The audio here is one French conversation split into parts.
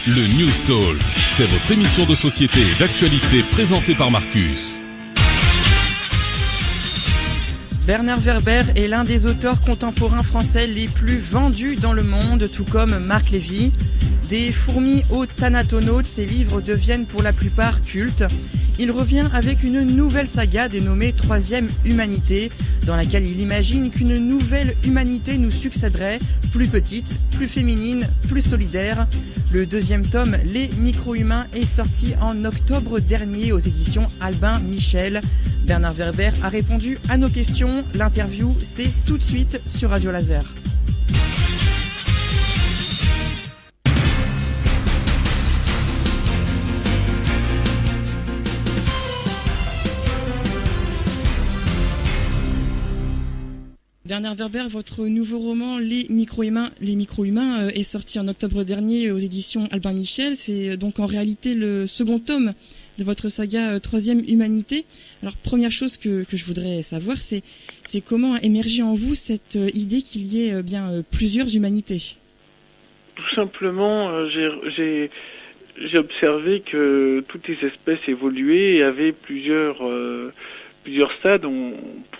Le News Talk, c'est votre émission de société et d'actualité présentée par Marcus. Bernard Werber est l'un des auteurs contemporains français les plus vendus dans le monde, tout comme Marc Lévy. Des fourmis aux thanatonautes, ses livres deviennent pour la plupart cultes. Il revient avec une nouvelle saga dénommée Troisième Humanité, dans laquelle il imagine qu'une nouvelle humanité nous succéderait, plus petite, plus féminine, plus solidaire. Le deuxième tome, Les Micro-Humains, est sorti en octobre dernier aux éditions Albin Michel. Bernard Werber a répondu à nos questions. L'interview, c'est tout de suite sur Radio Laser. Bernard Werber, votre nouveau roman Les Micro-Humains est sorti en octobre dernier aux éditions Albin Michel. C'est donc en réalité le second tome de votre saga Troisième Humanité. Alors, première chose que je voudrais savoir, c'est comment a émergé en vous cette idée qu'il y ait plusieurs humanités? Tout simplement, j'ai observé que toutes les espèces évoluaient et avaient plusieurs stades.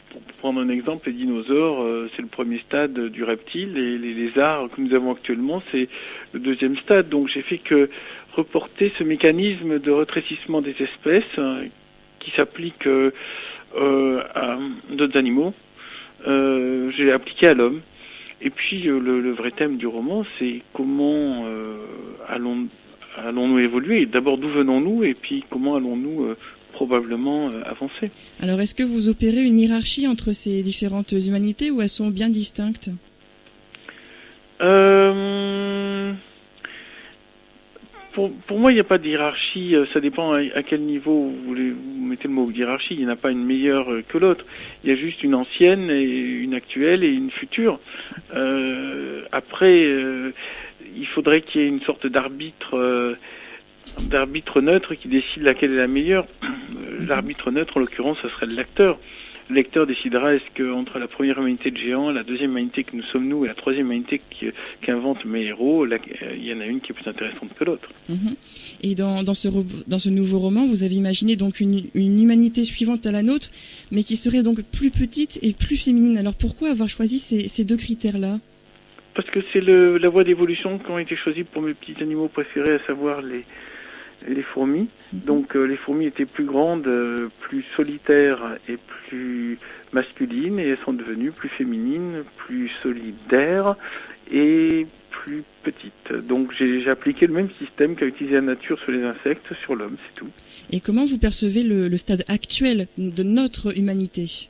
Pour prendre un exemple, les dinosaures, c'est le premier stade du reptile, et les lézards que nous avons actuellement, c'est le deuxième stade. Donc j'ai fait que reporter ce mécanisme de rétrécissement des espèces qui s'applique à d'autres animaux, j'ai appliqué à l'homme. Et puis le vrai thème du roman, c'est comment allons-nous évoluer. D'abord, d'où venons-nous, et puis comment allons-nous probablement avancer. Alors, est-ce que vous opérez une hiérarchie entre ces différentes humanités ou elles sont bien distinctes? Pour moi, il n'y a pas de hiérarchie. Ça dépend à quel niveau vous mettez le mot hiérarchie. Il n'y en a pas une meilleure que l'autre. Il y a juste une ancienne, et une actuelle et une future. Après, il faudrait qu'il y ait une sorte d'arbitre neutre qui décide laquelle est la meilleure. L'arbitre neutre, en l'occurrence, ce serait le lecteur. Le lecteur décidera est-ce que entre la première humanité de géants, la deuxième humanité que nous sommes nous et la troisième humanité qu'inventent mes héros, il y en a une qui est plus intéressante que l'autre. Et dans ce nouveau roman, vous avez imaginé donc une humanité suivante à la nôtre, mais qui serait donc plus petite et plus féminine. Alors pourquoi avoir choisi ces deux critères-là? Parce que c'est la voie d'évolution qui ont été choisis pour mes petits animaux préférés, à savoir les fourmis. Donc les fourmis étaient plus grandes, plus solitaires et plus masculines, et elles sont devenues plus féminines, plus solidaires et plus petites. Donc j'ai appliqué le même système qu'a utilisé la nature sur les insectes, sur l'homme, c'est tout. Et comment vous percevez le stade actuel de notre humanité?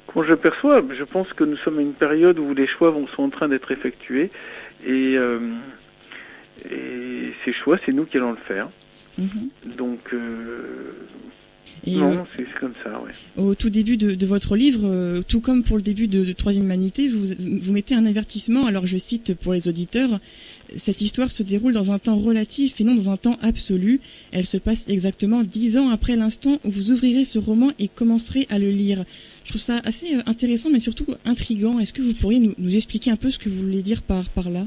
Comment je le perçois? Je pense que nous sommes à une période où les choix sont en train d'être effectués, et ces choix, c'est nous qui allons le faire. Donc, c'est comme ça, ouais. Au tout début de votre livre, tout comme pour le début de Troisième Humanité, vous mettez un avertissement. Alors, je cite pour les auditeurs, cette histoire se déroule dans un temps relatif et non dans un temps absolu. Elle se passe exactement 10 ans après l'instant où vous ouvrirez ce roman et commencerez à le lire. Je trouve ça assez intéressant, mais surtout intriguant. Est-ce que vous pourriez nous expliquer un peu ce que vous voulez dire par là?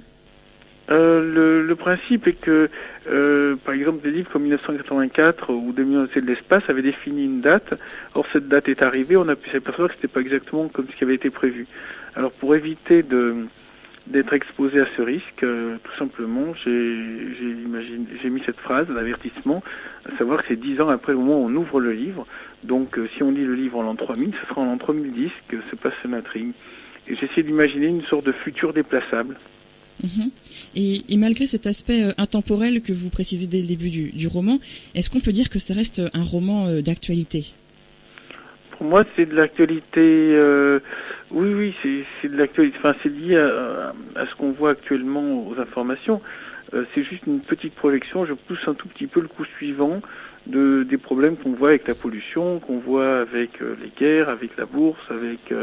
Le principe est que, par exemple, des livres comme 1984 ou 2000 Odyssée de l'espace avaient défini une date. Or, cette date est arrivée, on a pu s'apercevoir que c'était pas exactement comme ce qui avait été prévu. Alors, pour éviter d'être exposé à ce risque, tout simplement, j'ai mis cette phrase, l'avertissement, à savoir que c'est 10 ans après le moment où on ouvre le livre. Donc, si on lit le livre en l'an 3000, ce sera en l'an 3010 que se passe l'intrigue. Et j'ai essayé d'imaginer une sorte de futur déplaçable. Et malgré cet aspect intemporel que vous précisez dès le début du roman, est-ce qu'on peut dire que ça reste un roman d'actualité? Pour moi, c'est de l'actualité. Oui, c'est de l'actualité. Enfin, c'est lié à ce qu'on voit actuellement aux informations. C'est juste une petite projection. Je pousse un tout petit peu le coup suivant des problèmes qu'on voit avec la pollution, qu'on voit avec les guerres, avec la bourse, avec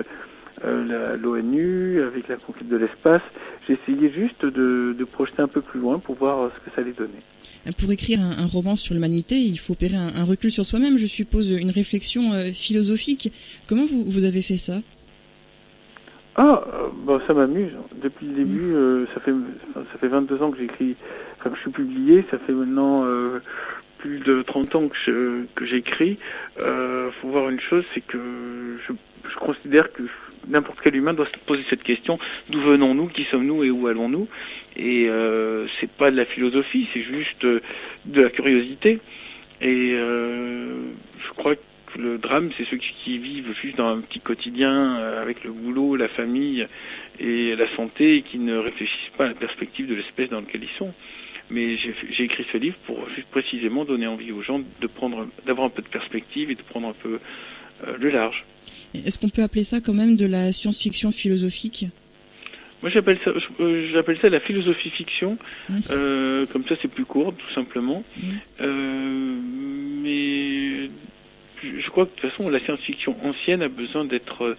l'ONU, avec la conquête de l'espace. J'ai essayé juste de projeter un peu plus loin pour voir ce que ça allait donner. Pour écrire un roman sur l'humanité, il faut opérer un recul sur soi-même, je suppose, une réflexion philosophique. Comment vous avez fait ça? Ça m'amuse. Depuis le début, ça fait 22 ans que j'écris. que je suis publié. Ça fait maintenant plus de 30 ans que j'écris. Faut voir une chose, c'est que je considère que n'importe quel humain doit se poser cette question: d'où venons-nous, qui sommes-nous et où allons-nous? Et c'est pas de la philosophie, c'est juste de la curiosité. Et je crois que le drame, c'est ceux qui vivent juste dans un petit quotidien avec le boulot, la famille et la santé, et qui ne réfléchissent pas à la perspective de l'espèce dans laquelle ils sont. Mais j'ai écrit ce livre pour juste précisément donner envie aux gens d'avoir un peu de perspective et de prendre un peu le large. Est-ce qu'on peut appeler ça quand même de la science-fiction philosophique ? Moi j'appelle ça la philosophie fiction, comme ça c'est plus court tout simplement. Mais je crois que de toute façon la science-fiction ancienne a besoin d'être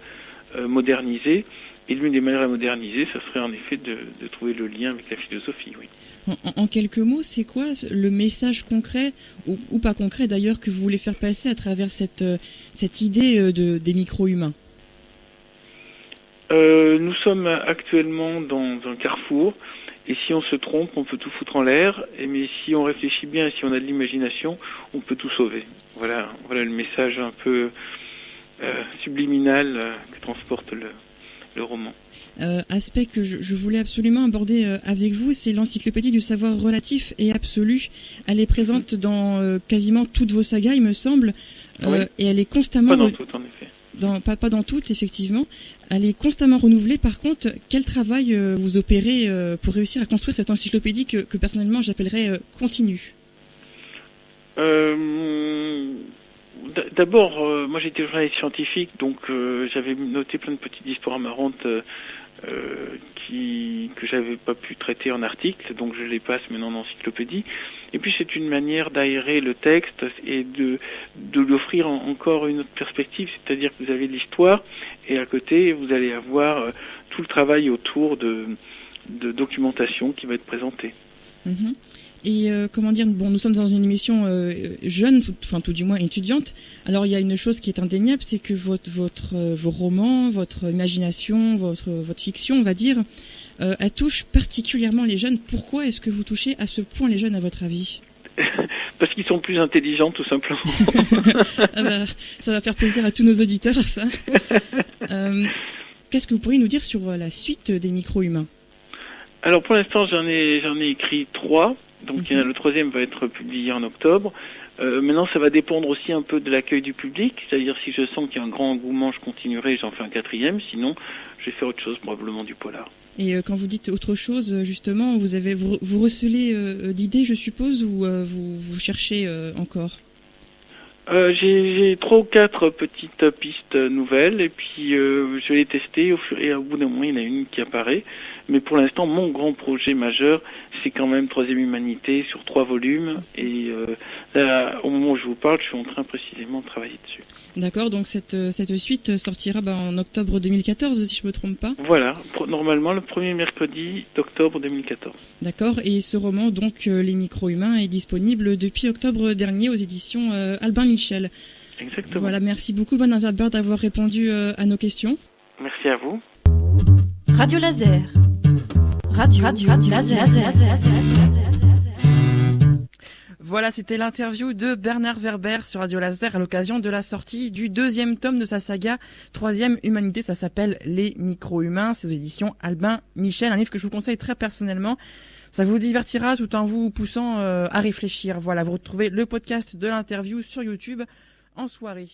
modernisée, et l'une des manières à moderniser, ça serait en effet de trouver le lien avec la philosophie, oui. En quelques mots, c'est quoi le message concret, ou pas concret d'ailleurs, que vous voulez faire passer à travers cette idée des micro-humains ? Nous sommes actuellement dans un carrefour, et si on se trompe, on peut tout foutre en l'air, mais si on réfléchit bien et si on a de l'imagination, on peut tout sauver. Voilà le message un peu subliminal que transporte le roman. Aspect que je voulais absolument aborder avec vous, c'est l'encyclopédie du savoir relatif et absolu. Elle est présente dans quasiment toutes vos sagas, il me semble, oui. Et elle est constamment... Pas dans toutes, en effet. Pas dans toutes, effectivement. Elle est constamment renouvelée. Par contre, quel travail vous opérez pour réussir à construire cette encyclopédie que personnellement j'appellerais continue ? D'abord, moi j'étais journaliste scientifique, donc j'avais noté plein de petites histoires marrantes que j'avais pas pu traiter en article, donc je les passe maintenant en encyclopédie. Et puis c'est une manière d'aérer le texte et de lui offrir encore une autre perspective, c'est-à-dire que vous avez l'histoire et à côté vous allez avoir tout le travail autour de documentation qui va être présenté. Et comment dire, bon, nous sommes dans une émission jeune, tout du moins étudiante. Alors il y a une chose qui est indéniable, c'est que vos romans, votre imagination, votre fiction, on va dire, elle touche particulièrement les jeunes. Pourquoi est-ce que vous touchez à ce point les jeunes, à votre avis ? Parce qu'ils sont plus intelligents, tout simplement. Ça va faire plaisir à tous nos auditeurs, ça. Qu'est-ce que vous pourriez nous dire sur la suite des micro-humains ? Alors pour l'instant, j'en ai écrit 3. Donc le 3e va être publié en octobre. Maintenant, ça va dépendre aussi un peu de l'accueil du public. C'est-à-dire, si je sens qu'il y a un grand engouement, je continuerai, j'en fais un 4e. Sinon, je vais faire autre chose, probablement du polar. Et quand vous dites autre chose, justement, vous recelez d'idées, je suppose, ou vous cherchez encore ? J'ai 3 ou 4 petites pistes nouvelles, et puis je vais les tester et au bout d'un moment, il y en a une qui apparaît. Mais pour l'instant, mon grand projet majeur, c'est quand même 3e Humanité sur 3 volumes. Et là, au moment où je vous parle, je suis en train précisément de travailler dessus. D'accord, donc cette suite sortira en octobre 2014, si je ne me trompe pas. Voilà, normalement le premier mercredi d'octobre 2014. D'accord, et ce roman, donc Les Micro-Humains, est disponible depuis octobre dernier aux éditions Albin Michel. Exactement. Voilà, merci beaucoup Bernard Werber d'avoir répondu à nos questions. Merci à vous. Radio Laser. Radio Laser. Voilà, c'était l'interview de Bernard Werber sur Radio Laser à l'occasion de la sortie du 2e tome de sa saga 3e Humanité. Ça s'appelle Les Micro-Humains. C'est aux éditions Albin Michel, un livre que je vous conseille très personnellement. Ça vous divertira tout en vous poussant à réfléchir. Voilà, vous retrouvez le podcast de l'interview sur YouTube en soirée.